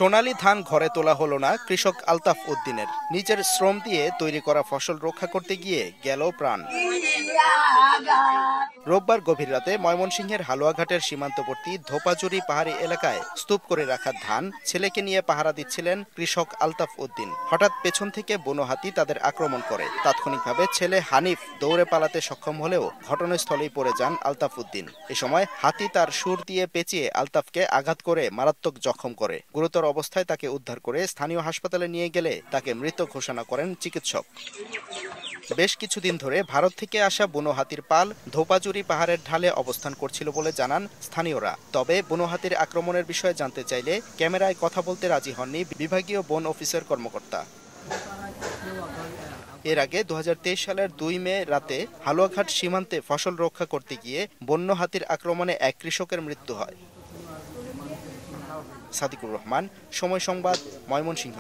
সোনালী ধান ঘরে তোলা হলো না কৃষক আলতাফ উদ্দিনের। নিজের শ্রম দিয়ে তৈরি করা ফসল রক্ষা করতে গিয়ে গেল প্রাণ। রোববার গভীর রাতে ময়মনসিংহের হালুয়াঘাটের সীমান্তবর্তী ধোপাজুরি পাহাড়ি এলাকায় স্তূপ করে রাখা ধান ছেলেকে নিয়ে পাহারা দিচ্ছিলেন কৃষক আলতাফ উদ্দিন। হঠাৎ পেছন থেকে বুনো হাতি তাদের আক্রমণ করে। তাৎক্ষণিকভাবে ছেলে হানিফ দৌড়ে পালাতে সক্ষম হলেও ঘটনাস্থলেই পড়ে যান আলতাফ উদ্দিন। এ সময় হাতি তার শুঁড় দিয়ে পেঁচিয়ে আলতাফকে আঘাত করে মারাত্মক জখম করে। গুরুতর অবস্থায় তাকে উদ্ধার করে স্থানীয় হাসপাতালে নিয়ে গেলে তাকে মৃত ঘোষণা করেন চিকিৎসক। বেশ কিছুদিন ধরে ভারত থেকে আসা বুনো হাতির পাল ধোপাজুরি পাহাড়ের ঢালে অবস্থান করছিল বলে জানান স্থানীয়রা। তবে বুনো হাতির আক্রমণের বিষয়ে জানতে চাইলে ক্যামেরায় কথা বলতে রাজি হননি বিভাগীয় বন অফিসের কর্মকর্তা। এর আগে 2023 সালের 2 মে রাতে হালুয়াঘাট সীমান্তে ফসল রক্ষা করতে গিয়ে বন্য হাতির আক্রমণে এক কৃষকের মৃত্যু হয়। সাদিকুর রহমান, সময় সংবাদ, ময়মনসিংহ।